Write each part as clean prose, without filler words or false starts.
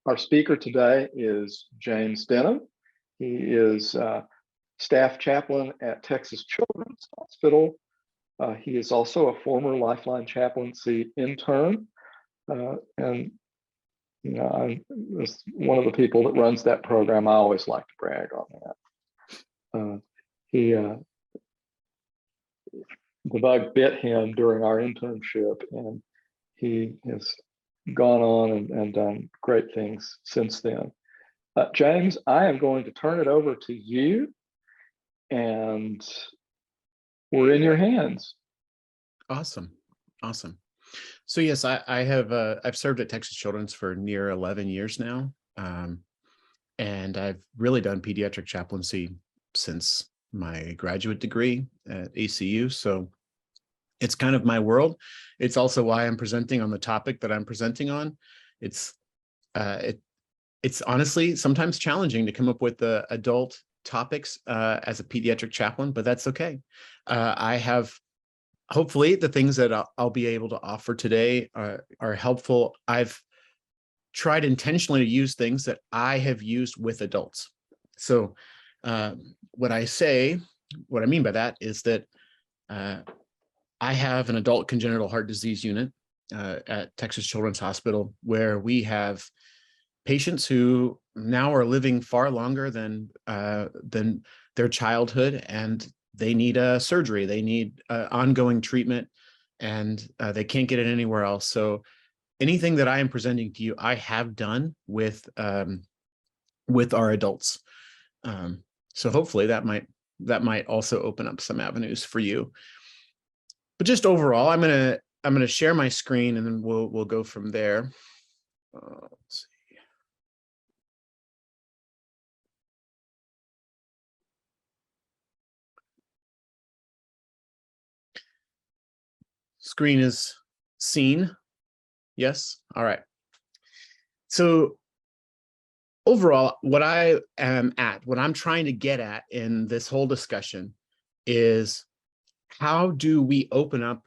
Our speaker today is James Denham. He is staff chaplain at Texas Children's Hospital. He is also a former Lifeline chaplaincy intern. And you know, I'm one of the people that runs that program. I always like to brag on that. The bug bit him during our internship, and he has gone on and done great things since then. James, I am going to turn it over to you, and we're in your hands. Awesome. So yes, I have I've served at Texas Children's for near 11 years now, and I've really done pediatric chaplaincy since my graduate degree at ACU. So it's kind of my world. It's also why I'm presenting on the topic that I'm presenting on. It's honestly sometimes challenging to come up with the adult topics as a pediatric chaplain, but that's okay. I have hopefully the things that I'll be able to offer today are helpful. I've tried intentionally to use things that I have used with adults. So what I mean by that is that I have an adult congenital heart disease unit at Texas Children's Hospital, where we have patients who now are living far longer than their childhood, and they need a surgery, they need ongoing treatment, and they can't get it anywhere else. So anything that I am presenting to you, I have done with our adults. So hopefully that might also open up some avenues for you. But just overall, I'm gonna share my screen, and then we'll go from there. Let's see. Screen is seen. Yes. All right. So overall, what I'm trying to get at in this whole discussion is, how do we open up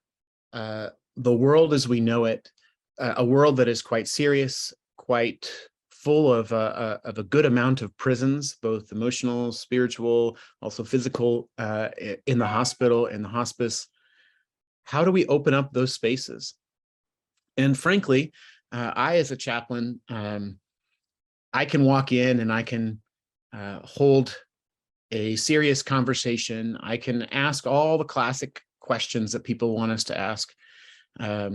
the world as we know it, a world that is quite serious, quite full of a good amount of prisons, both emotional, spiritual, also physical, in the hospital, in the hospice. How do we open up those spaces? And frankly, I, as a chaplain, I can walk in and I can hold a serious conversation. I can ask all the classic questions that people want us to ask. How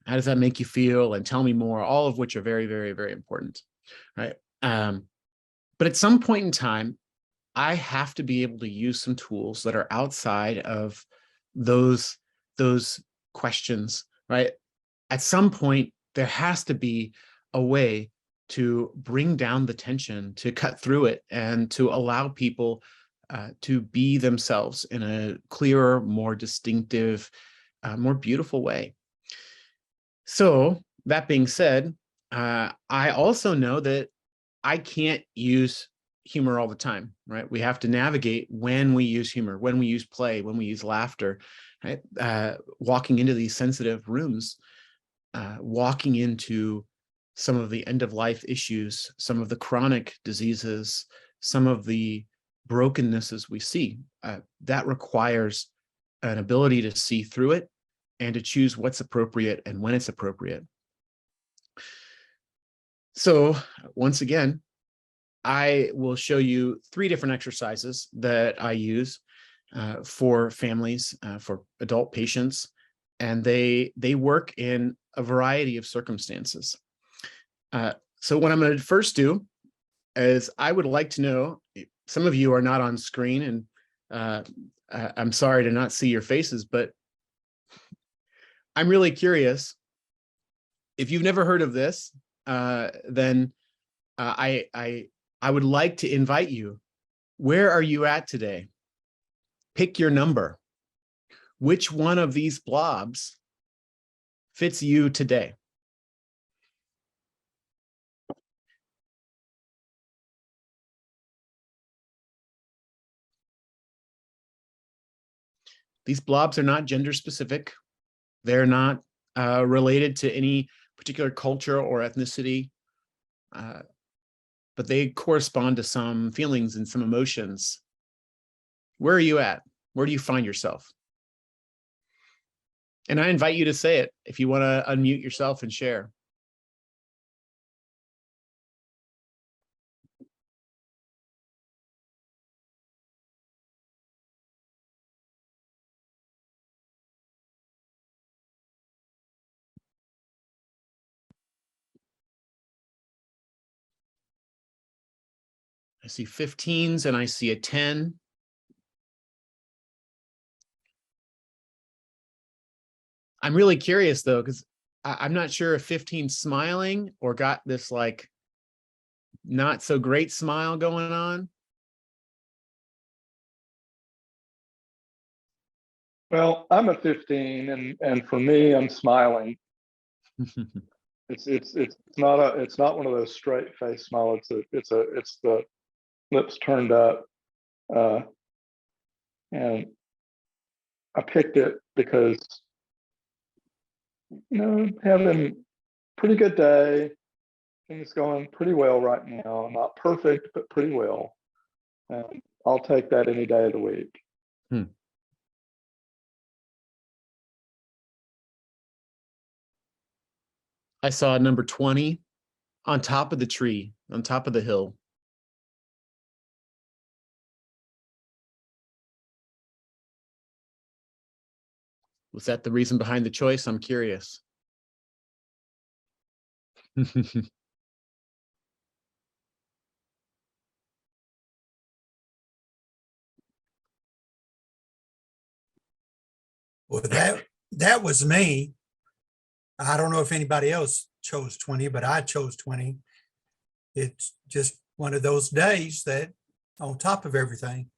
does that make you feel? And tell me more, all of which are very, very, very important, right? But at some point in time, I have to be able to use some tools that are outside of those questions, right? At some point, there has to be a way to bring down the tension, to cut through it, and to allow people to be themselves in a clearer, more distinctive, more beautiful way. So that being said, I also know that I can't use humor all the time, right? We have to navigate when we use humor, when we use play, when we use laughter, right? Walking into these sensitive rooms, walking into some of the end-of-life issues, some of the chronic diseases, some of the brokennesses we see, that requires an ability to see through it and to choose what's appropriate and when it's appropriate. So once again, I will show you 3 different exercises that I use for families, for adult patients, and they work in a variety of circumstances. So what I'm going to first do is, I would like to know, some of you are not on screen, and I'm sorry to not see your faces, but I'm really curious. If you've never heard of this, then I would like to invite you. Where are you at today? Pick your number. Which one of these blobs fits you today? These blobs are not gender specific. They're not related to any particular culture or ethnicity. but they correspond to some feelings and some emotions. Where are you at? Where do you find yourself? And I invite you to say it if you want to unmute yourself and share. I see 15s and I see a 10. I'm really curious though, because I'm not sure if 15's smiling or got this like not so great smile going on. Well, I'm a 15, and for me, I'm smiling. It's not one of those straight face smile. It's the lips turned up, and I picked it because having a pretty good day, things going pretty well right now. Not perfect, but pretty well. I'll take that any day of the week. I saw number 20 on top of the tree, on top of the hill. Was that the reason behind the choice? I'm curious. Well, that was me. I don't know if anybody else chose 20, but I chose 20. It's just one of those days that on top of everything.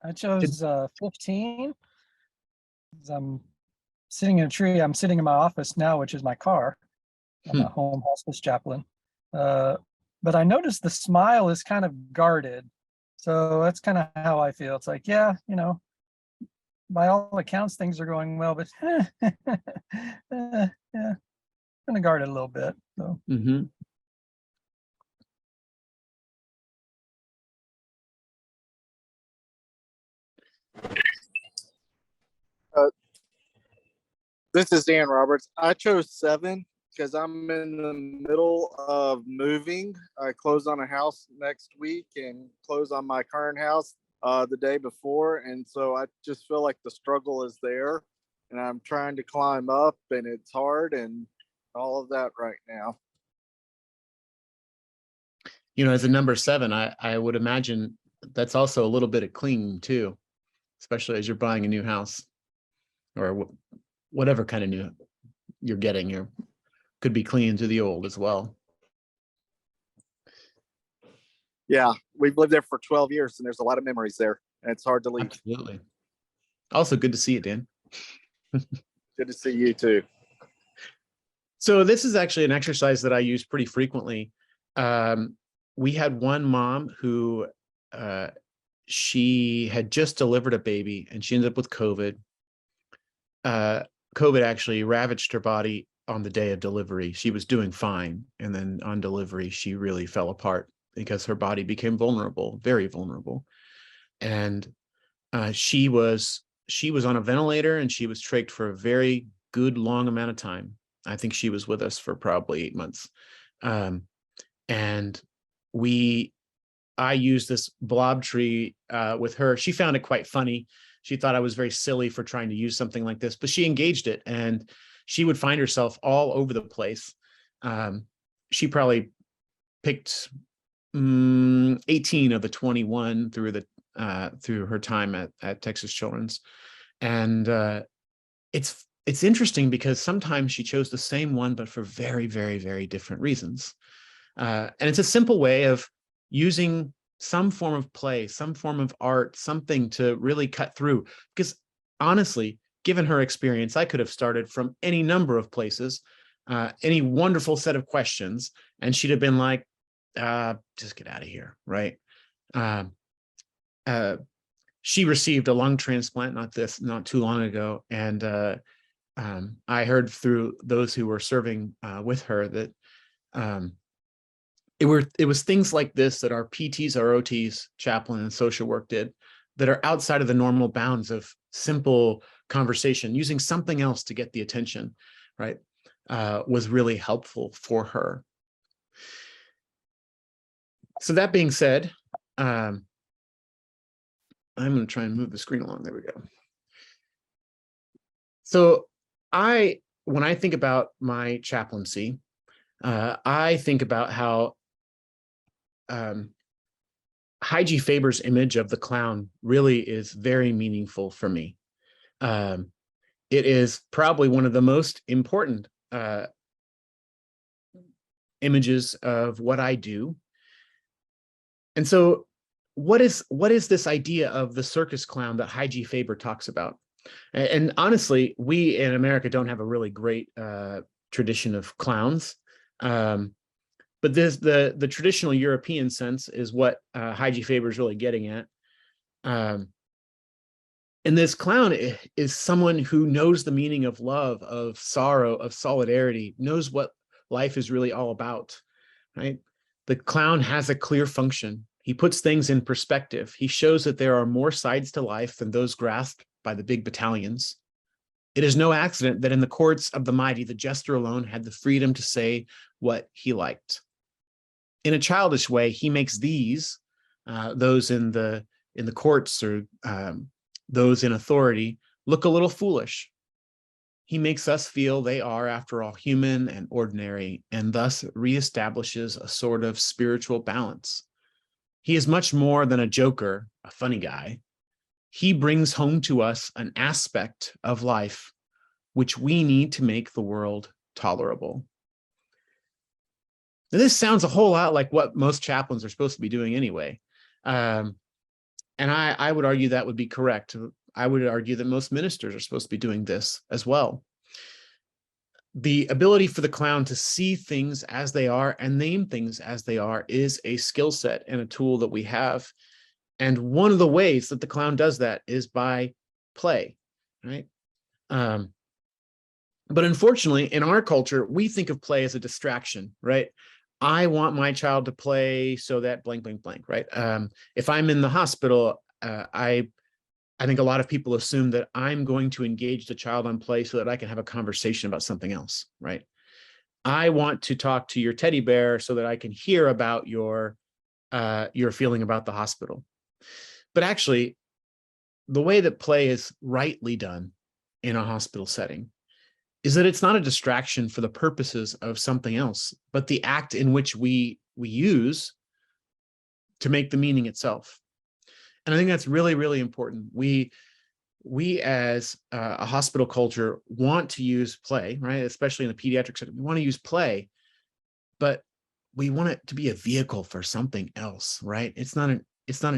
I chose 15. I'm sitting in a tree. I'm sitting in my office now, which is my car. I'm a home hospice chaplain. But I noticed the smile is kind of guarded. So that's kind of how I feel. It's like, yeah, by all accounts, things are going well, but yeah, going to guard it a little bit. So. This is Dan Roberts. I chose 7 because I'm in the middle of moving. I close on a house next week and close on my current house the day before. And so I just feel like the struggle is there and I'm trying to climb up and it's hard and all of that right now. As a number 7, I would imagine that's also a little bit of clinging too, especially as you're buying a new house or whatever kind of new you're getting. You could be clinging to the old as well. Yeah, we've lived there for 12 years and there's a lot of memories there and it's hard to leave. Absolutely. Also good to see you, Dan. Good to see you too. So this is actually an exercise that I use pretty frequently. We had one mom who she had just delivered a baby and she ended up with COVID. COVID actually ravaged her body on the day of delivery. She was doing fine. And then on delivery, she really fell apart because her body became vulnerable, very vulnerable. And she was on a ventilator and she was trached for a very good long amount of time. I think she was with us for probably 8 months. And I used this blob tree with her. She found it quite funny. She thought I was very silly for trying to use something like this, but she engaged it and she would find herself all over the place. She probably picked 18 of the 21 through her time at Texas Children's. And it's interesting because sometimes she chose the same one, but for very, very, very different reasons. And it's a simple way of using some form of play, some form of art, something to really cut through. Because honestly, given her experience, I could have started from any number of places, any wonderful set of questions, and she'd have been like, just get out of here, right? she received a lung transplant not too long ago, and I heard through those who were serving with her that it was things like this that our PTs, our OTs, chaplain, and social work did that are outside of the normal bounds of simple conversation, using something else to get the attention, right? Was really helpful for her. So that being said, I'm going to try and move the screen along. There we go. So when I think about my chaplaincy, I think about how Hy-G Faber's image of the clown really is very meaningful for me. It is probably one of the most important images of what I do. And so what is this idea of the circus clown that Hy-G Faber talks about? And honestly, we in America don't have a really great tradition of clowns. But the traditional European sense is what Hy-G Faber is really getting at. And this clown is someone who knows the meaning of love, of sorrow, of solidarity, knows what life is really all about, right? The clown has a clear function. He puts things in perspective. He shows that there are more sides to life than those grasped by the big battalions. It is no accident that in the courts of the mighty, the jester alone had the freedom to say what he liked. In a childish way, he makes these, those in the courts or those in authority, look a little foolish. He makes us feel they are, after all, human and ordinary, and thus reestablishes a sort of spiritual balance. He is much more than a joker, a funny guy. He brings home to us an aspect of life which we need to make the world tolerable. Now, this sounds a whole lot like what most chaplains are supposed to be doing anyway. And I would argue that would be correct. I would argue that most ministers are supposed to be doing this as well. The ability for the clown to see things as they are and name things as they are is a skill set and a tool that we have. And one of the ways that the clown does that is by play, right? But unfortunately, in our culture, we think of play as a distraction, right? I want my child to play so that blank, blank, blank, right? If I'm in the hospital, I think a lot of people assume that I'm going to engage the child on play so that I can have a conversation about something else, right? I want to talk to your teddy bear so that I can hear about your feeling about the hospital. But actually, the way that play is rightly done in a hospital setting is that it's not a distraction for the purposes of something else, but the act in which we use to make the meaning itself. And I think that's really, really important. We as a hospital culture want to use play, right? Especially in the pediatric setting, we want to use play, but we want it to be a vehicle for something else, right? It's not an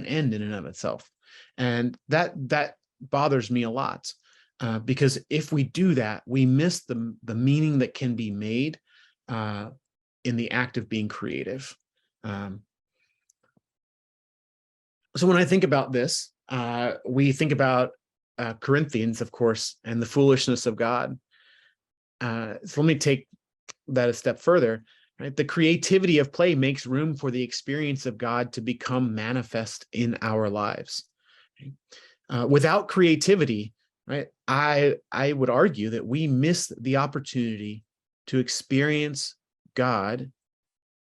end in and of itself. And that bothers me a lot because if we do that, we miss the meaning that can be made in the act of being creative. So when I think about this, we think about Corinthians, of course, and the foolishness of God. So let me take that a step further. Right? The creativity of play makes room for the experience of God to become manifest in our lives. Without creativity, right, I would argue that we miss the opportunity to experience God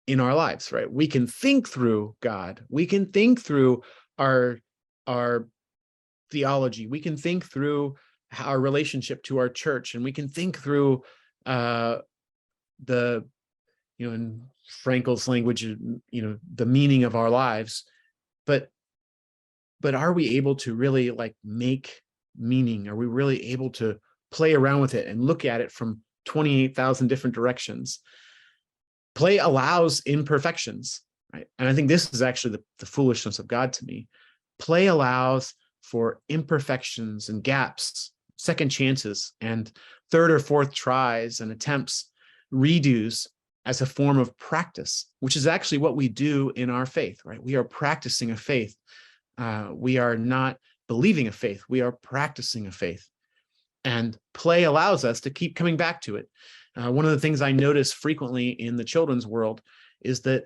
in our lives, right? We can think through God. We can think through our theology. We can think through our relationship to our church, and we can think through in Frankel's language, the meaning of our lives. But are we able to really make meaning? Are we really able to play around with it and look at it from 28,000 different directions? Play allows imperfections, right? And I think this is actually the foolishness of God to me. Play allows for imperfections and gaps, second chances, and third or fourth tries and attempts, redos as a form of practice, which is actually what we do in our faith, right? We are practicing a faith. We are not believing a faith. We are practicing a faith. And play allows us to keep coming back to it. One of the things I notice frequently in the children's world is that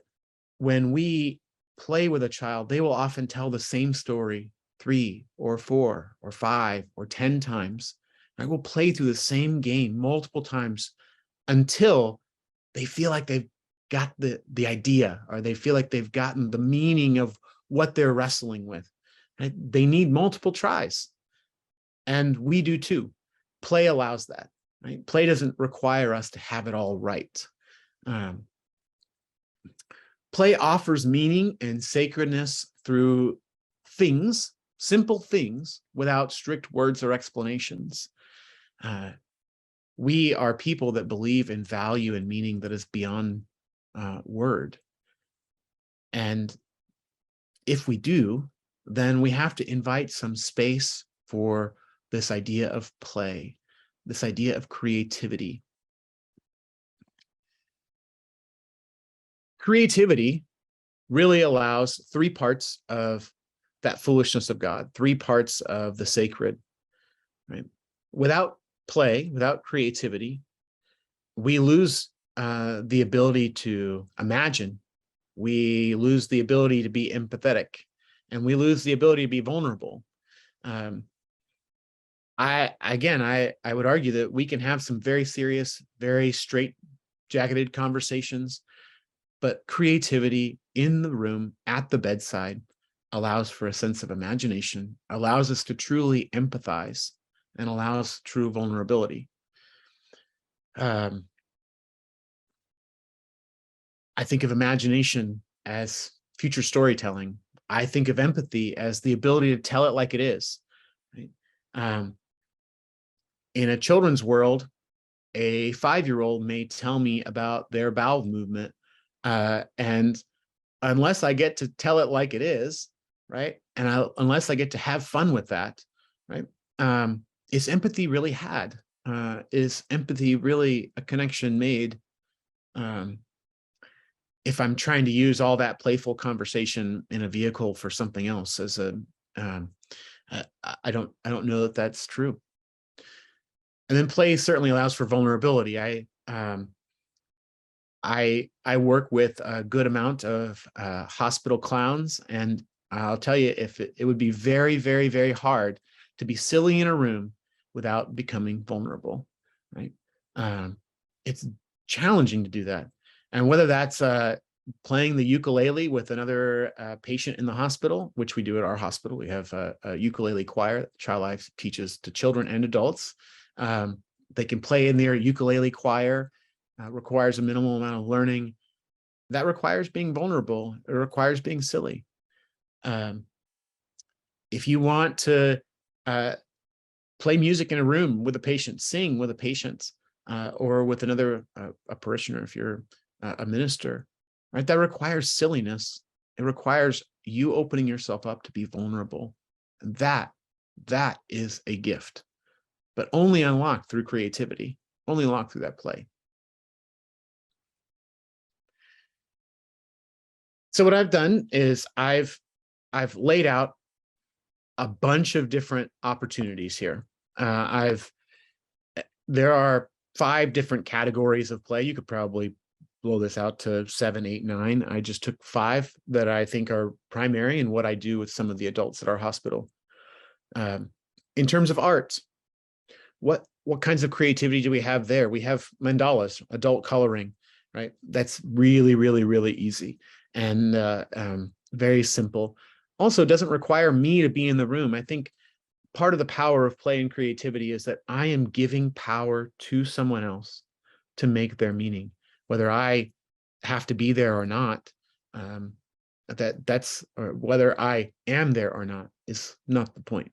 when we play with a child, they will often tell the same story 3 or 4 or 5 or 10 times. I will play through the same game multiple times until they feel like they've got the idea, or they feel like they've gotten the meaning of what they're wrestling with. Right? They need multiple tries. And we do too. Play allows that. Right? Play doesn't require us to have it all right. Play offers meaning and sacredness through things, simple things, without strict words or explanations. We are people that believe in value and meaning that is beyond word. And if we do, then we have to invite some space for this idea of play, this idea of creativity. Creativity really allows 3 parts of that foolishness of God, 3 parts of the sacred, right? Without play, without creativity, we lose the ability to imagine. We lose the ability to be empathetic, and we lose the ability to be vulnerable. I would argue that we can have some very serious, very straight-jacketed conversations, but creativity in the room at the bedside allows for a sense of imagination, allows us to truly empathize, and allows true vulnerability. I think of imagination as future storytelling. I think of empathy as the ability to tell it like it is. Right? In a children's world, a 5-year-old may tell me about their bowel movement, and unless I get to tell it like it is, right, and unless I get to have fun with that, right, is empathy really had? Is empathy really a connection made? If I'm trying to use all that playful conversation in a vehicle for something else, as a, I don't know that that's true. And then play certainly allows for vulnerability. I work with a good amount of hospital clowns, and I'll tell you, if it would be very, very, very hard to be silly in a room without becoming vulnerable, right? It's challenging to do that. And whether that's playing the ukulele with another patient in the hospital, which we do at our hospital, we have a ukulele choir that Child Life teaches to children and adults. They can play in their ukulele choir. Requires a minimal amount of learning. That requires being vulnerable. It requires being silly. If you want to play music in a room with a patient, sing with a patient, or with another a parishioner, if you're a minister, right? That requires silliness. It requires you opening yourself up to be vulnerable. And that is a gift, but only unlocked through creativity, only unlocked through that play. So what I've done is I've laid out a bunch of different opportunities here. There are 5 different categories of play. You could probably blow this out to 7, 8, 9. I just took 5 that I think are primary in what I do with some of the adults at our hospital. In terms of art, what kinds of creativity do we have there? We have mandalas, adult coloring, right? That's really, really, really easy and very simple. Also, doesn't require me to be in the room. I think part of the power of play and creativity is that I am giving power to someone else to make their meaning, whether I have to be there or not. That's or whether I am there or not is not the point.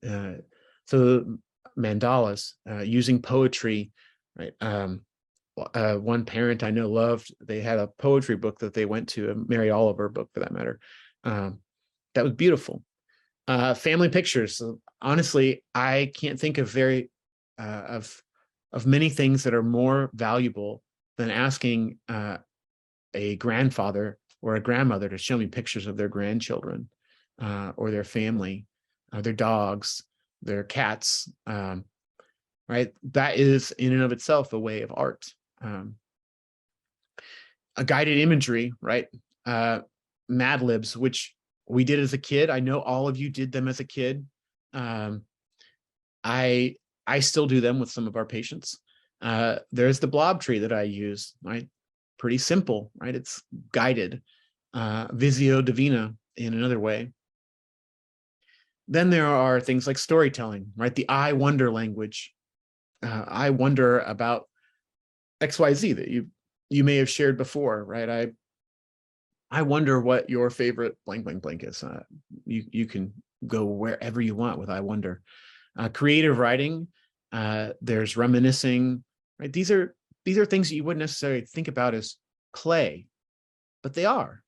Right? So mandalas, using poetry, right? One parent I know loved, they had a poetry book that they went to, a Mary Oliver book for that matter. That was beautiful. Family pictures. Honestly, I can't think of of many things that are more valuable than asking a grandfather or a grandmother to show me pictures of their grandchildren or their family. their dogs, their cats, right? That is in and of itself a way of art. A guided imagery, right? Mad Libs, which we did as a kid. I know all of you did them as a kid. I still do them with some of our patients. There's the blob tree that I use, right? Pretty simple, right? It's guided. Visio Divina in another way. Then there are things like storytelling, right? The I wonder language. I wonder about XYZ that you may have shared before, right? I wonder what your favorite blank blank blank is. You can go wherever you want with I wonder. Creative writing, there's reminiscing, right? These are things that you wouldn't necessarily think about as play, but they are.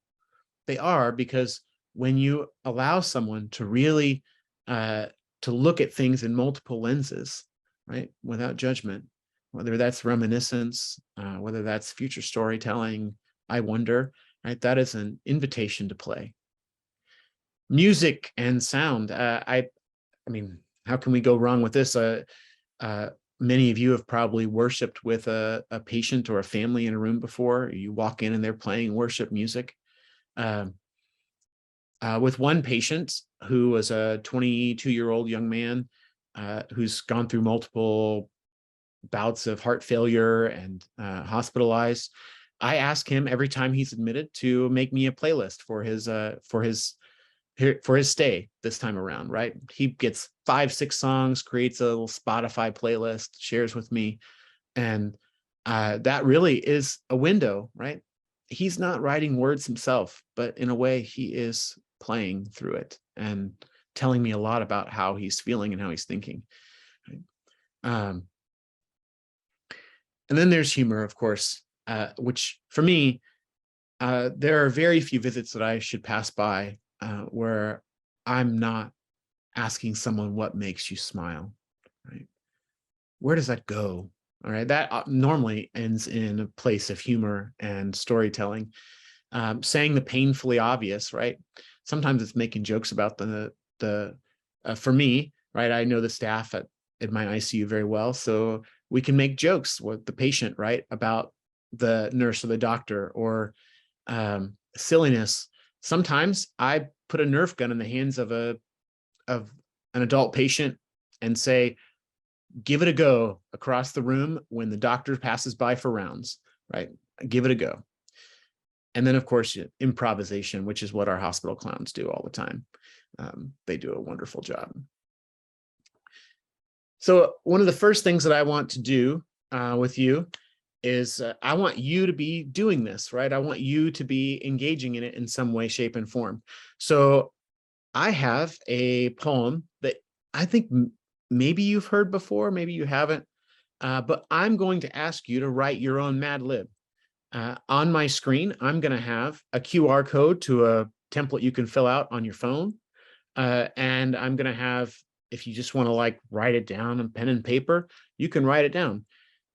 They are, because when you allow someone to really to look at things in multiple lenses, right, without judgment, whether that's reminiscence, whether that's future storytelling, I wonder, right? That is an invitation to play. Music and sound. I mean, how can we go wrong with this? Many of you have probably worshiped with a patient or a family in a room before. You walk in and they're playing worship music. With one patient who was a 22-year-old young man who's gone through multiple bouts of heart failure and hospitalized, I ask him every time he's admitted to make me a playlist for his stay this time around, right? He gets 5-6 songs, creates a little Spotify playlist, shares with me. And that really is a window, right? He's not writing words himself, but in a way he is playing through it and telling me a lot about how he's feeling and how he's thinking. And then there's humor, of course, which for me, there are very few visits that I should pass by where I'm not asking someone what makes you smile, right? Where does that go? All right, that normally ends in a place of humor and storytelling. Saying the painfully obvious, right? Sometimes it's making jokes about for me, right? I know the staff at my ICU very well, so we can make jokes with the patient, right? About the nurse or the doctor, or silliness. Sometimes I put a Nerf gun in the hands of an adult patient and say, give it a go across the room when the doctor passes by for rounds, right? Give it a go. And then, of course, improvisation, which is what our hospital clowns do all the time. They do a wonderful job. So one of the first things that I want to do with you is I want you to be doing this, right? I want you to be engaging in it in some way, shape, and form. So I have a poem that I think maybe you've heard before, maybe you haven't, but I'm going to ask you to write your own Mad Lib. On my screen, I'm going to have a QR code to a template you can fill out on your phone. And I'm going to have, if you just want to like write it down on pen and paper, you can write it down.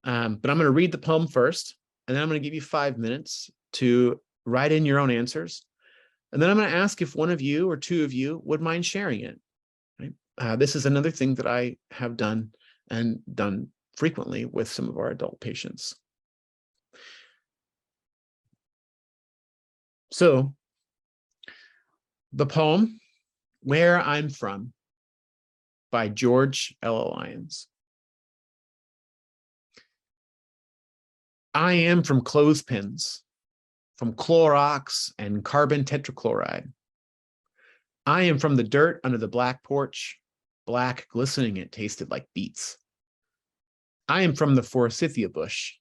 But I'm going to read the poem first, and then I'm going to give you 5 minutes to write in your own answers. And then I'm going to ask if one of you or two of you would mind sharing it. Right? This is another thing that I have done and done frequently with some of our adult patients. So the poem, Where I'm From, by George L. Lyons. I am from clothespins, from Clorox and carbon tetrachloride. I am from the dirt under the black porch, black glistening, it tasted like beets. I am from the forsythia bush,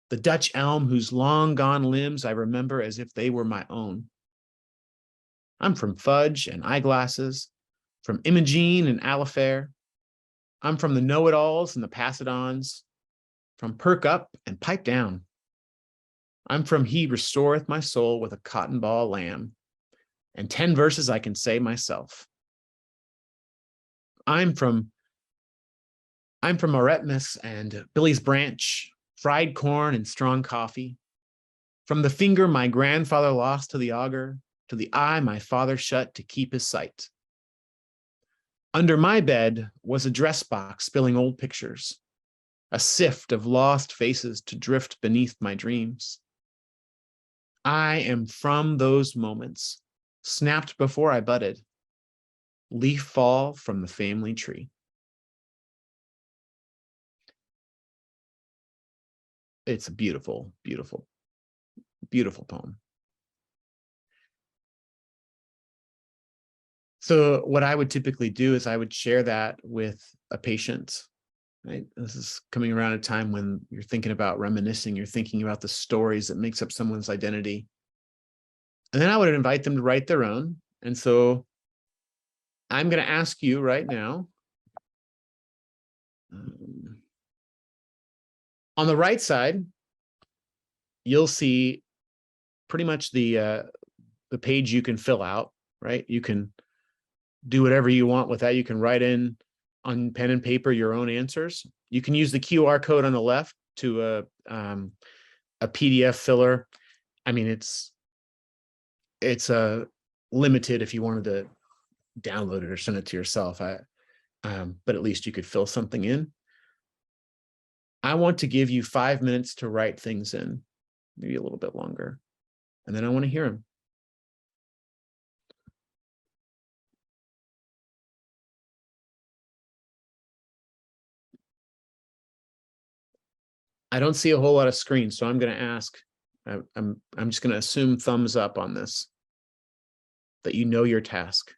the Dutch elm whose long gone limbs I remember as if they were my own. I'm from fudge and eyeglasses, from Imogene and Alifair. I'm from the know-it-alls and the pass-it-ons, from perk up and pipe down. I'm from he restoreth my soul with a cotton ball lamb, and 10 verses I can say myself. I'm from Moretmas and Billy's Branch, fried corn and strong coffee. From the finger my grandfather lost to the auger, to the eye my father shut to keep his sight. Under my bed was a dress box spilling old pictures, a sift of lost faces to drift beneath my dreams. I am from those moments, snapped before I budded, leaf fall from the family tree. It's a beautiful, beautiful, beautiful poem. So what I would typically do is I would share that with a patient, right? This is coming around a time when you're thinking about reminiscing, you're thinking about the stories that makes up someone's identity. And then I would invite them to write their own. And so I'm going to ask you right now, on the right side, you'll see pretty much the page you can fill out, right? You can do whatever you want with that. You can write in on pen and paper your own answers. You can use the QR code on the left to a PDF filler. I mean, it's limited if you wanted to download it or send it to yourself. But at least you could fill something in. I want to give you 5 minutes to write things in, maybe a little bit longer, and then I want to hear them. I don't see a whole lot of screens, so I'm going to ask. I'm just going to assume thumbs up on this, that you know your task.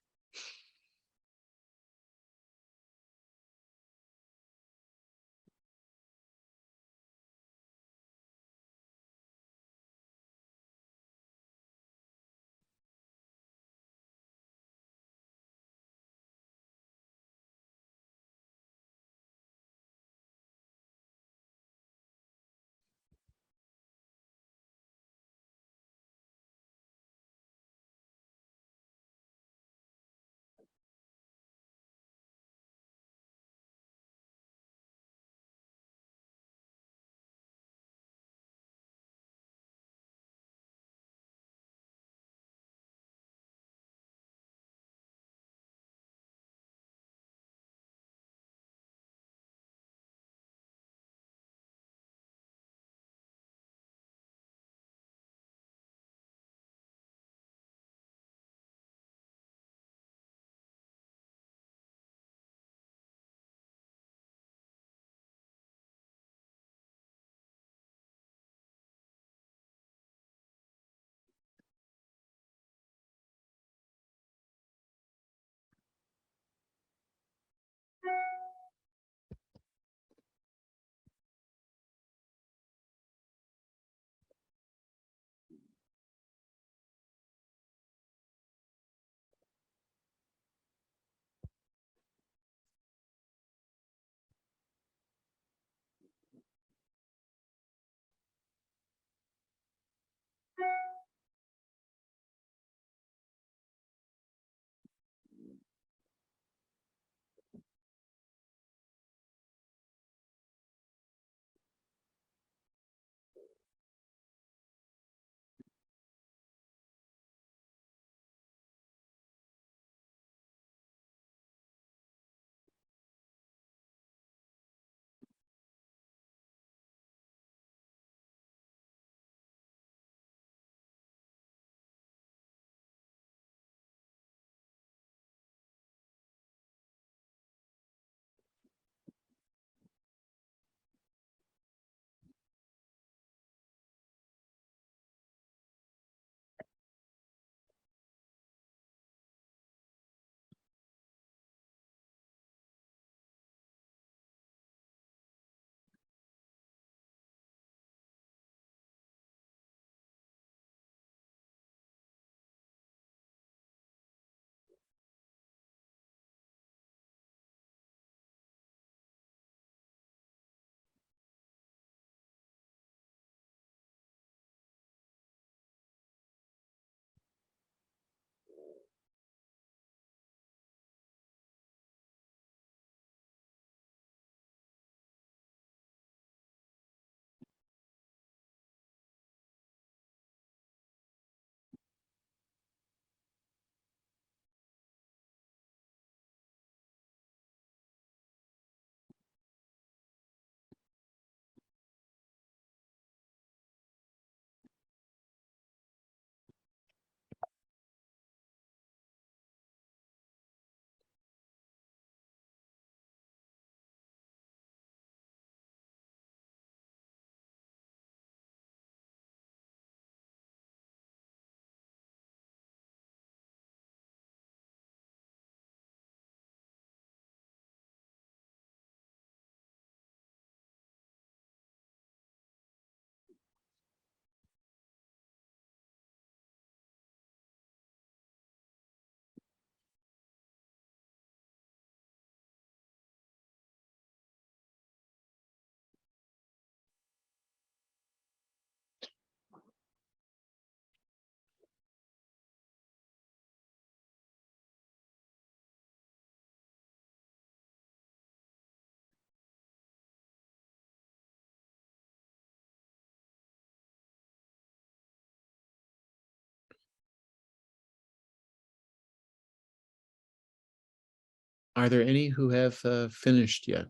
Are there any who have finished yet?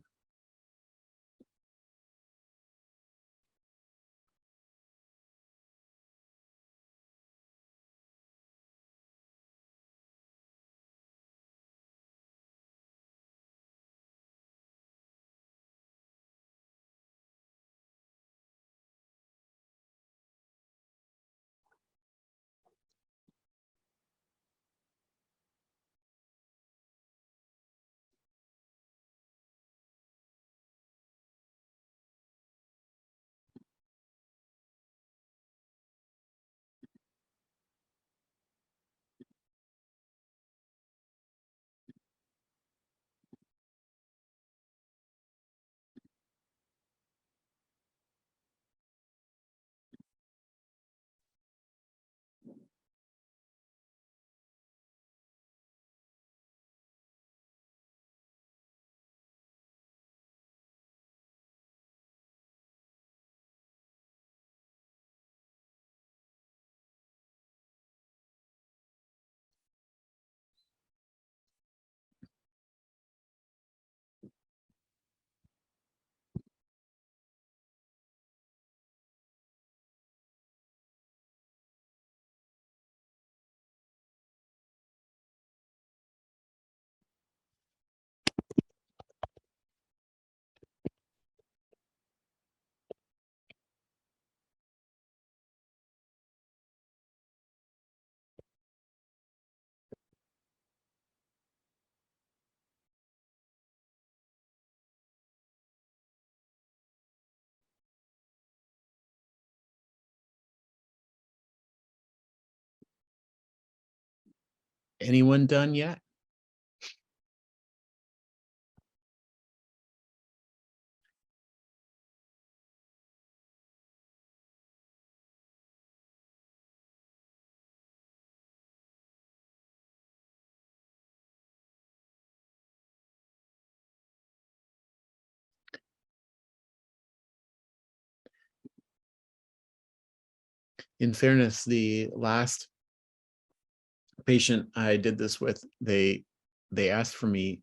Anyone done yet? In fairness, the last patient I did this with, they asked for me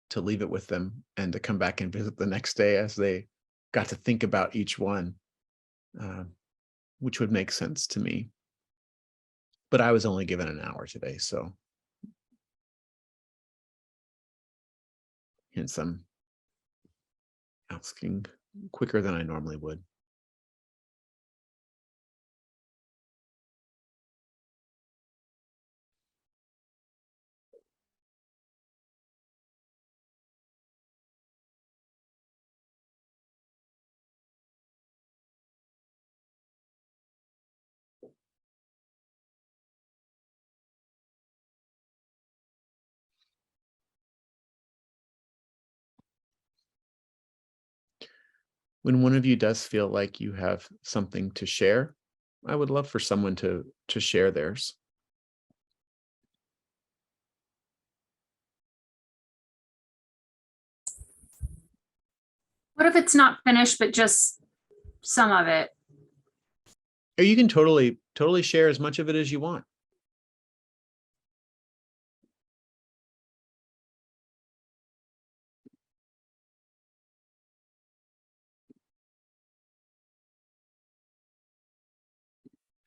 to leave it with them and to come back and visit the next day as they got to think about each one, which would make sense to me. But I was only given an hour today, so hence I'm asking quicker than I normally would. When one of you does feel like you have something to share, I would love for someone to share theirs. What if it's not finished, but just some of it? Or you can totally share as much of it as you want.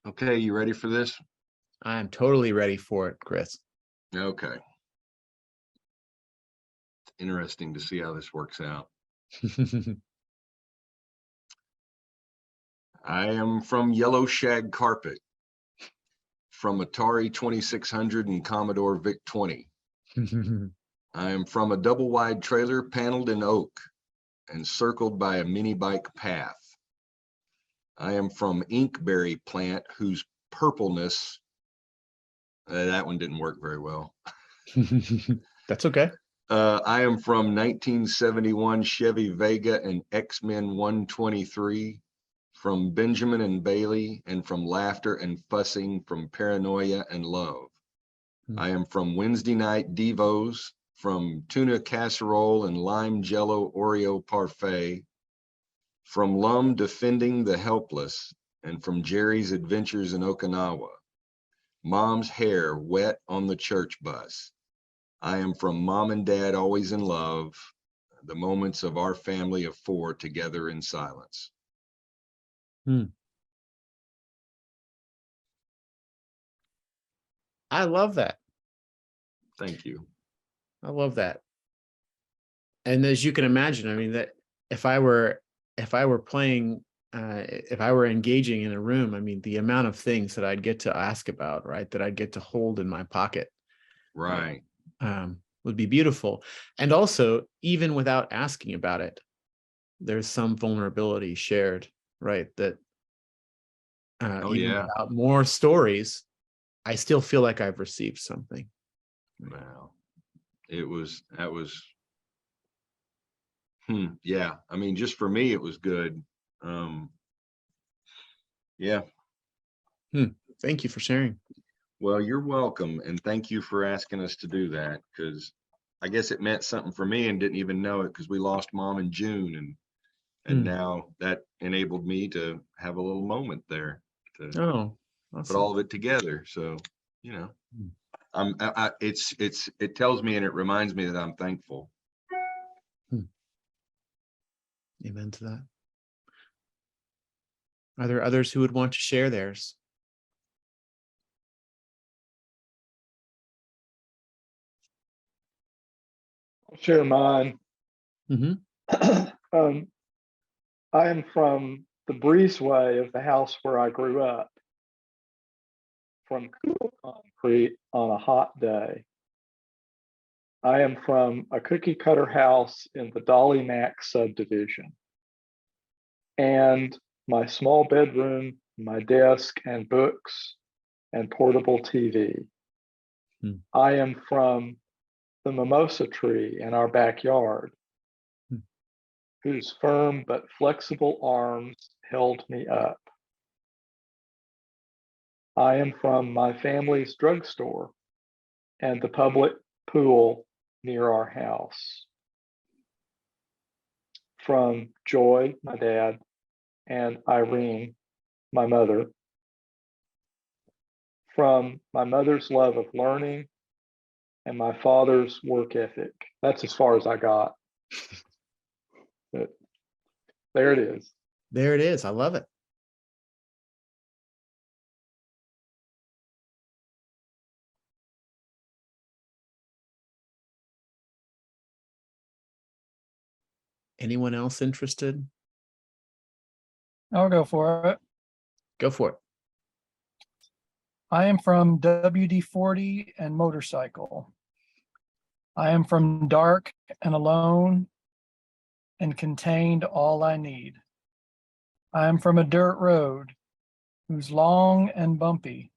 Okay, you ready for this? I'm totally ready for it, Chris. Okay. It's interesting to see how this works out. I am from Yellow Shag Carpet, from Atari 2600 and Commodore VIC-20. I am from a double wide trailer paneled in oak and circled by a mini bike path. I am from Inkberry plant whose purpleness, that one didn't work very well. That's okay. I am from 1971 Chevy Vega and X-Men 123, from Benjamin and Bailey, and from Laughter and Fussing, from Paranoia and Love. I am from Wednesday Night Devos, from Tuna Casserole and Lime Jello Oreo Parfait, from Lum Defending the Helpless, and from Jerry's Adventures in Okinawa. Mom's hair wet on the church bus. I am from Mom and Dad Always in Love, the moments of our family of 4 together in silence. I love that. Thank you. I love that. And as you can imagine, I mean, that if I were playing, if I were engaging in a room, I mean, the amount of things that I'd get to ask about, right, that I'd get to hold in my pocket, Right. would be beautiful. And also, even without asking about it, there's some vulnerability shared, right? That Oh, even yeah. without more stories, I still feel like I've received something. Wow. That was, yeah. I mean, just for me, it was good. Yeah. Thank you for sharing. Well, you're welcome. And thank you for asking us to do that, because I guess it meant something for me and didn't even know it, because we lost Mom in June, and now that enabled me to have a little moment there to Oh, put awesome. all of it together. So, you know, it tells me and it reminds me that I'm thankful. Amen to that. Are there others who would want to share theirs? I'll share mine. I am from the breezeway of the house where I grew up, from cool concrete on a hot day. I am from a cookie cutter house in the Dolly Mack subdivision. And my small bedroom, my desk and books and portable TV. I am from the mimosa tree in our backyard, whose firm but flexible arms held me up. I am from my family's drugstore and the public pool near our house. From Joy, my dad, and Irene, my mother. From my mother's love of learning and my father's work ethic. That's as far as I got. But there it is. There it is. I love it. Anyone else interested? I'll go for it. Go for it. I am from WD-40 and motorcycle. I am from dark and alone and contained all I need. I am from a dirt road who's long and bumpy.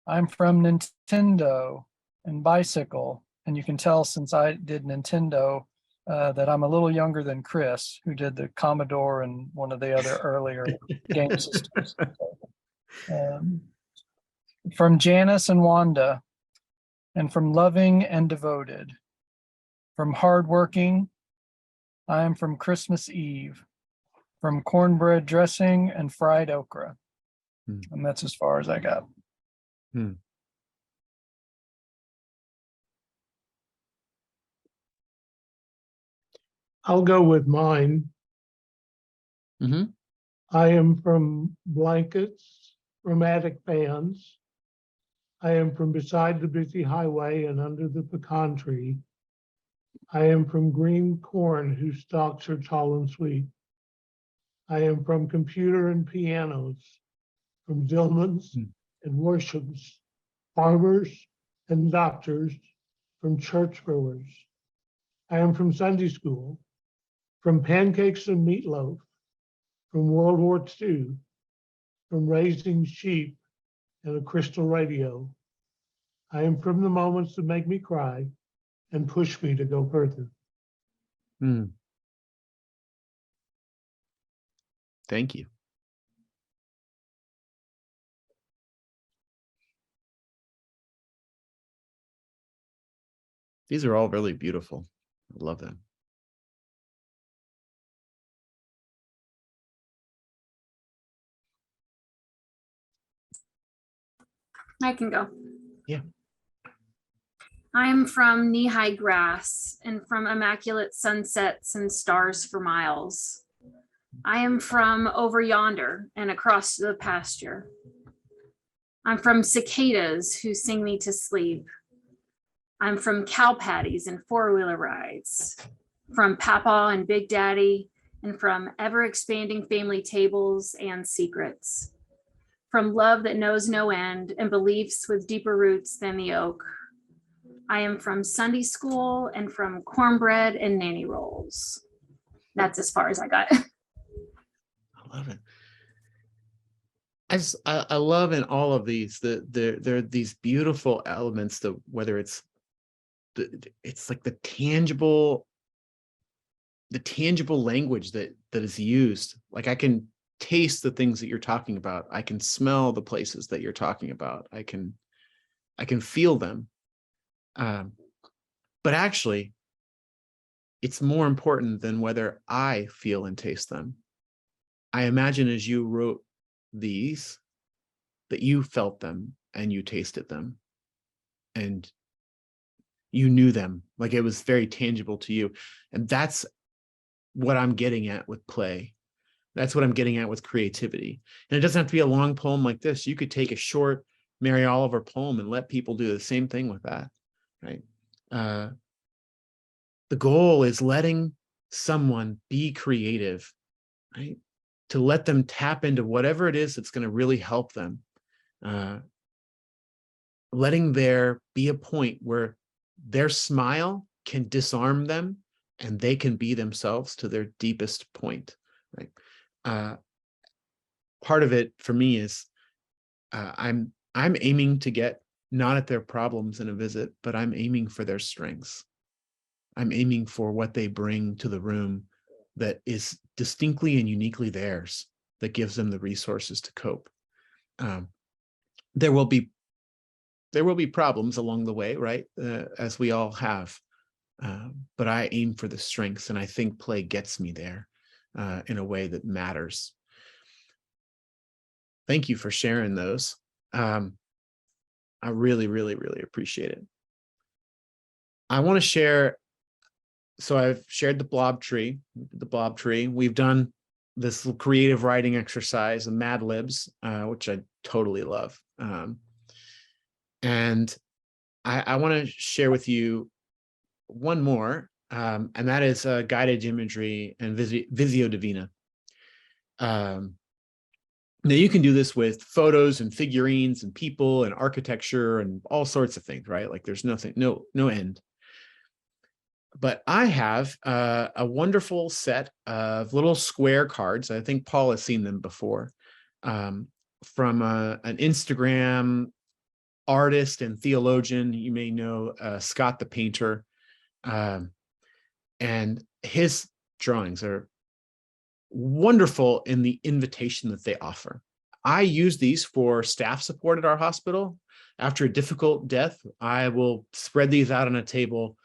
I'm from Nintendo and bicycle, and you can tell since I did Nintendo that I'm a little younger than Chris, who did the Commodore and one of the other earlier game systems. From Janice and Wanda, and from loving and devoted. From hardworking, I am from Christmas Eve. From cornbread dressing and fried okra. And that's as far as I got. I'll go with mine. I am from blankets, rheumatic fans. I am from beside the busy highway and under the pecan tree. I am from green corn whose stalks are tall and sweet. I am from computer and pianos, from Dillmans and worships, farmers and doctors, from churchgoers. I am from Sunday school, from pancakes and meatloaf, from World War II, from raising sheep and a crystal radio. I am from the moments that make me cry and push me to go further. Thank you. These are all really beautiful. I love them. I can go. Yeah. I'm from knee-high grass and from immaculate sunsets and stars for miles. I am from over yonder and across the pasture. I'm from cicadas who sing me to sleep. I'm from cow patties and four-wheeler rides, from Papa and Big Daddy, and from ever-expanding family tables and secrets, from love that knows no end and beliefs with deeper roots than the oak. I am from Sunday school and from cornbread and nanny rolls. That's as far as I got. I love it. I love in all of these there are these beautiful elements, that whether it's like the tangible language that is used. Like I can taste the things that you're talking about. I can smell the places that you're talking about. I can feel them. But actually, it's more important than whether I feel and taste them. I imagine as you wrote these, that you felt them and you tasted them and you knew them, like it was very tangible to you. And that's what I'm getting at with play. That's what I'm getting at with creativity. And it doesn't have to be a long poem like this. You could take a short Mary Oliver poem and let people do the same thing with that, right? The goal is letting someone be creative, right? To let them tap into whatever it is that's going to really help them. Letting there be a point where their smile can disarm them and they can be themselves to their deepest point, right? Part of it for me is I'm aiming to get not at their problems in a visit, but I'm aiming for their strengths. I'm aiming for what they bring to the room that is distinctly and uniquely theirs, that gives them the resources to cope. There will be problems along the way, right? As we all have. But I aim for the strengths, and I think play gets me there in a way that matters. Thank you for sharing those. I really, really, really appreciate it. I want to share. So I've shared the blob tree. We've done this creative writing exercise, the Mad Libs, which I totally love. And I want to share with you one more, and that is guided imagery and Visio Divina. Now you can do this with photos and figurines and people and architecture and all sorts of things, right? Like there's no end. But I have a wonderful set of little square cards. I think Paul has seen them before, from an Instagram artist and theologian. You may know Scott the Painter. And his drawings are wonderful in the invitation that they offer. I use these for staff support at our hospital. After a difficult death, I will spread these out on a table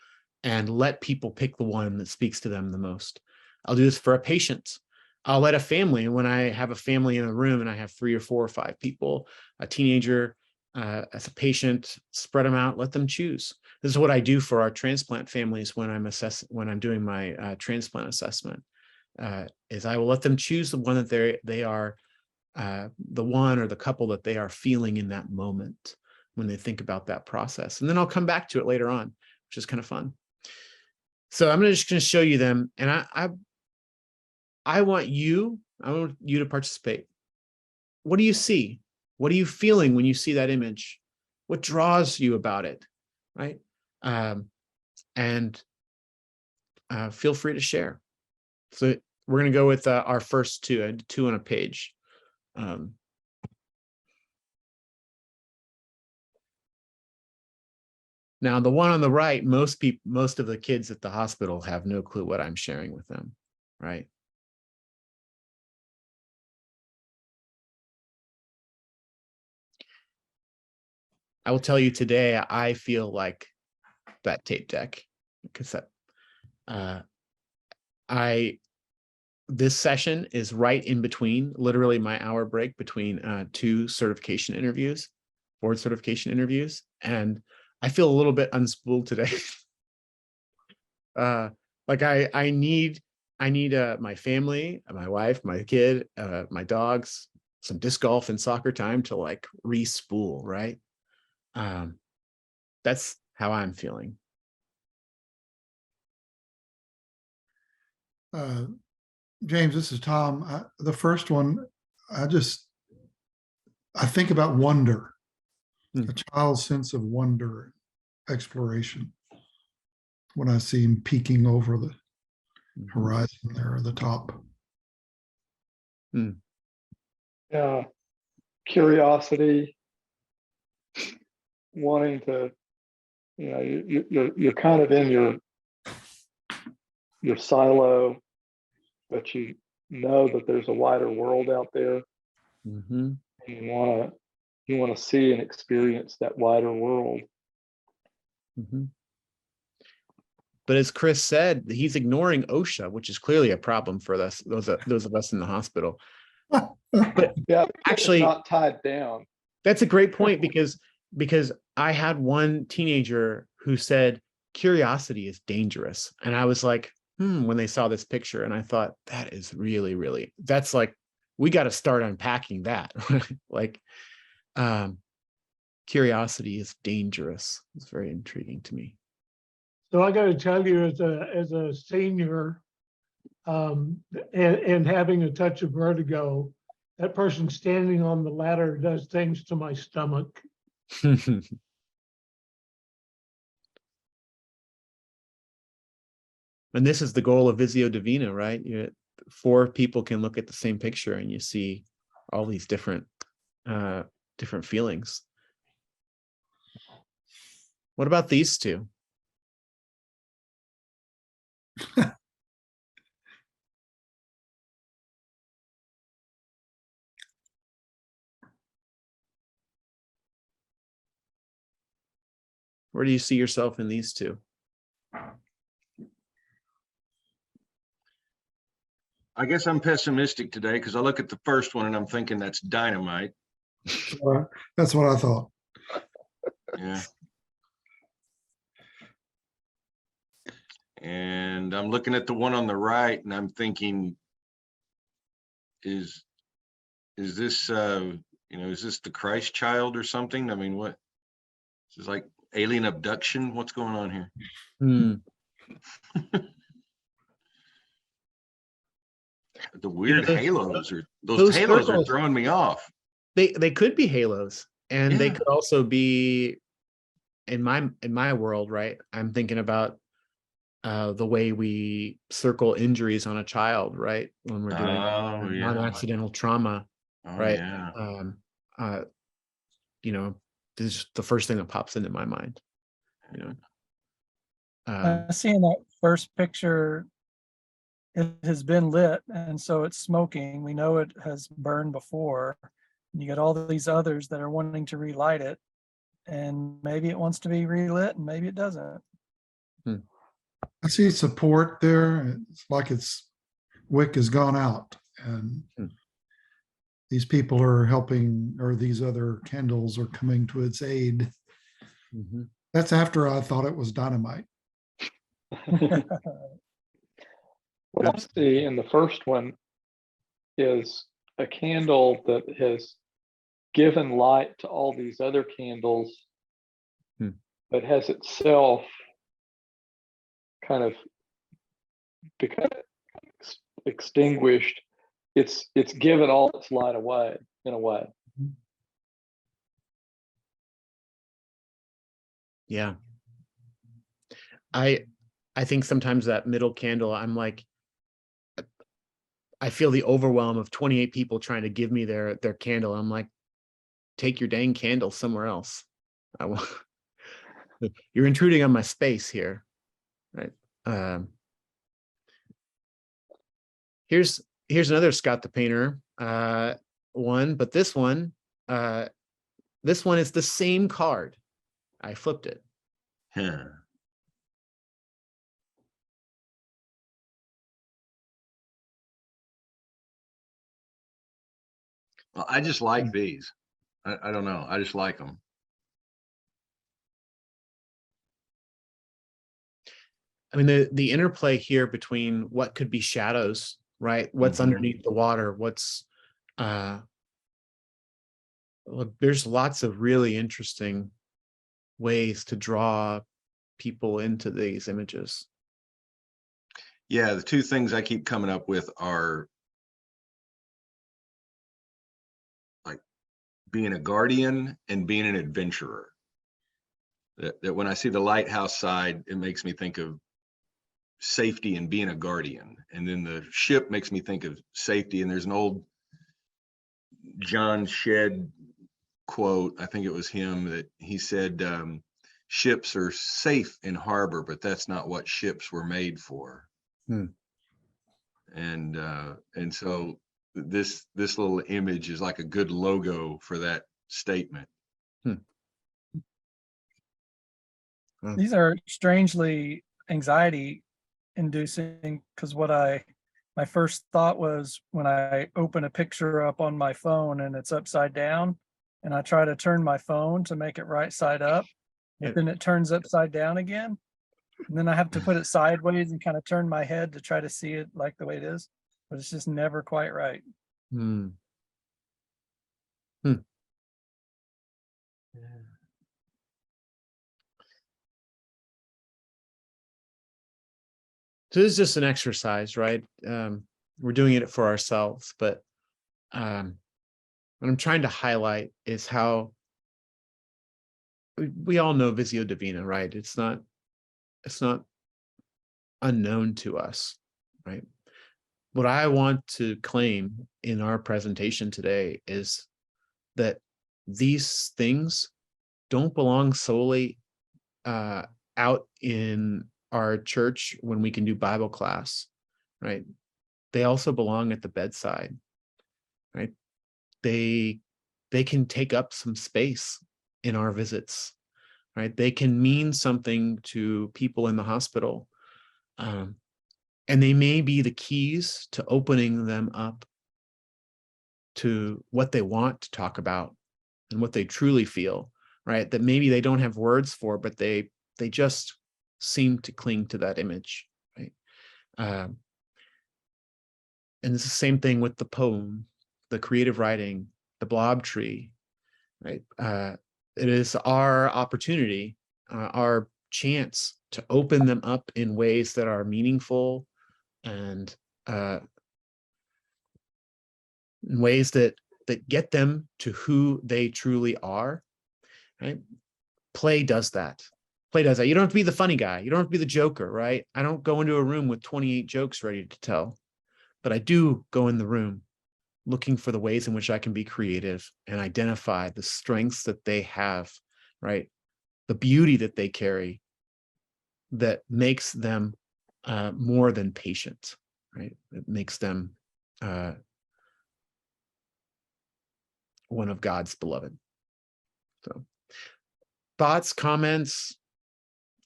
and let people pick the one that speaks to them the most. I'll do this for a patient. I'll let a family, when I have a family in a room and I have 3 or 4 or 5 people, a teenager as a patient, spread them out, let them choose. This is what I do for our transplant families when I'm doing my transplant assessment. Is I will let them choose the one that they are, the one or the couple that they are feeling in that moment when they think about that process. And then I'll come back to it later on, which is kind of fun. So I'm just going to show you them, and I want you to participate. What do you see? What are you feeling when you see that image? What draws you about it, right? And feel free to share. So we're going to go with our first 2. I did 2 on a page. Now, the one on the right, most of the kids at the hospital have no clue what I'm sharing with them, right? I will tell you today, I feel like that tape deck cassette. This session is right in between, literally my hour break between 2 certification interviews, board certification interviews. And I feel a little bit unspooled today. Like I need my family, my wife, my kid, my dogs, some disc golf and soccer time to like re-spool, right? That's how I'm feeling. James, this is Tom. The first one, I think about wonder, a child's sense of wonder, exploration, when I see him peeking over the horizon there at the top. Yeah, curiosity, wanting to, you're kind of in your silo, but you know that there's a wider world out there. Mm-hmm. And you want to see and experience that wider world. Mm-hmm. But as Chris said, he's ignoring OSHA, which is clearly a problem for us, those of us in the hospital. But yeah, actually, it's not tied down. That's a great point, because I had one teenager who said curiosity is dangerous, and I was like, when they saw this picture, and I thought that is really, really, that's like, we got to start unpacking that. Like, curiosity is dangerous. It's very intriguing to me. So I got to tell you, as a senior, and having a touch of vertigo, that person standing on the ladder does things to my stomach. And this is the goal of Visio Divina, right? 4 people can look at the same picture and you see all these different feelings. What about these two? Where do you see yourself in these two? I guess I'm pessimistic today because I look at the first one and I'm thinking that's dynamite. That's what I thought. Yeah. And I'm looking at the one on the right and I'm thinking, is this is this the Christ child or something? I mean, what? This is like alien abduction. What's going on here? The weird halos those halos circles are throwing me off. They could be halos, and they could also be, in my world, right? I'm thinking about the way we circle injuries on a child, right? When we're doing non-accidental trauma, right? This is the first thing that pops into my mind. Seeing that first picture, it has been lit, and so it's smoking. We know it has burned before. And you got all these others that are wanting to relight it, and maybe it wants to be relit, and maybe it doesn't. I see support there. It's like its wick has gone out, and these people are helping, or these other candles are coming to its aid. That's after I thought it was dynamite. What I see in the first one is a candle that has given light to all these other candles, but has itself kind of become extinguished. It's given all its light away, in a way. Yeah. I think sometimes that middle candle, I'm like, I feel the overwhelm of 28 people trying to give me their candle. I'm like, take your dang candle somewhere else. You're intruding on my space here, right? Here's another Scott the Painter one, but this one is the same card. I flipped it. Well, I just like these. I don't know. I just like them. I mean, the interplay here between what could be shadows, right? What's underneath the water, what's well, there's lots of really interesting ways to draw people into these images. Yeah, the two things I keep coming up with are like being a guardian and being an adventurer. That when I see the lighthouse side, it makes me think of safety and being a guardian. And then the ship makes me think of safety. And there's an old John Shedd quote, I think it was him, that he said, ships are safe in harbor, but that's not what ships were made for. And so this little image is like a good logo for that statement. These are strangely anxiety inducing, because my first thought was when I open a picture up on my phone and it's upside down and I try to turn my phone to make it right side up, but then it turns upside down again. And then I have to put it sideways and kind of turn my head to try to see it like the way it is, but it's just never quite right. So this is just an exercise, right? We're doing it for ourselves, but what I'm trying to highlight is how we all know Visio Divina, right? It's not unknown to us, right? What I want to claim in our presentation today is that these things don't belong solely out in our church when we can do Bible class, right? They also belong at the bedside, right? They can take up some space in our visits, right? They can mean something to people in the hospital. And they may be the keys to opening them up to what they want to talk about and what they truly feel, right? That maybe they don't have words for, but they just seem to cling to that image, right? And it's the same thing with the poem, the creative writing, the blob tree, right? It is our opportunity, our chance to open them up in ways that are meaningful and in ways that get them to who they truly are, right? Play does that. Play does that. You don't have to be the funny guy. You don't have to be the joker, right? I don't go into a room with 28 jokes ready to tell, but I do go in the room looking for the ways in which I can be creative and identify the strengths that they have, right? The beauty that they carry that makes them more than patient, right? It makes them one of God's beloved. So thoughts, comments,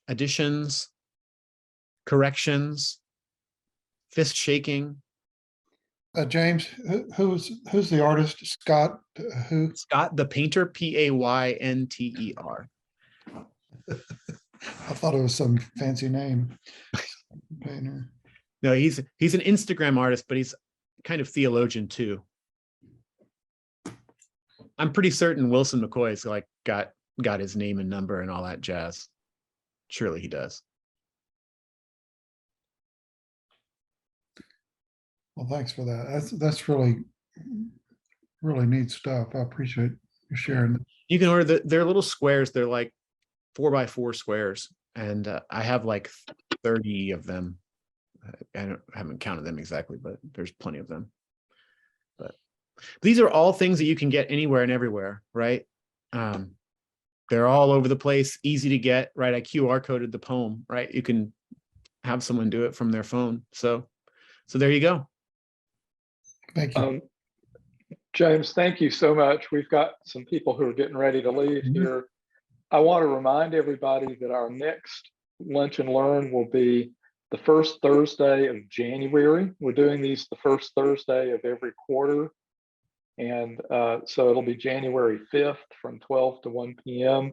additions, corrections, fist shaking. James, who's the artist? Scott, who? Scott the Painter, Paynter. I thought it was some fancy name. Painter. No, he's an Instagram artist, but he's kind of theologian too. I'm pretty certain Wilson McCoy's like got his name and number and all that jazz. Surely he does. Well, thanks for that. That's really neat stuff. I appreciate you sharing. You can order they're little squares. They're like 4x4 squares, and I have like 30 of them. I haven't counted them exactly, but there's plenty of them. But these are all things that you can get anywhere and everywhere, right? They're all over the place, easy to get, right? I QR coded the poem, right? You can have someone do it from their phone. So there you go. Thank you. James, thank you so much. We've got some people who are getting ready to leave here. I want to remind everybody that our next Lunch and Learn will be the first Thursday of January. We're doing these the first Thursday of every quarter. And so it'll be January 5th from 12 to 1 p.m.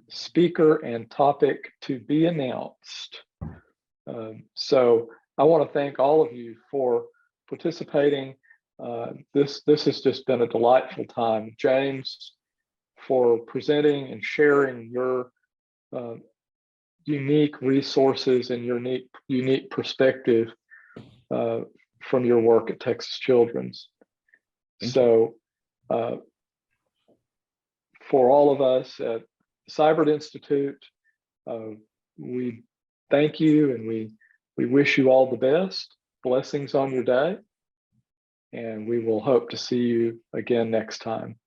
Speaker and topic to be announced. So I want to thank all of you for participating. This has just been a delightful time. James, for presenting and sharing your unique resources and your unique perspective from your work at Texas Children's. So for all of us at Siburt Institute, we thank you and we wish you all the best. Blessings on your day. And we will hope to see you again next time.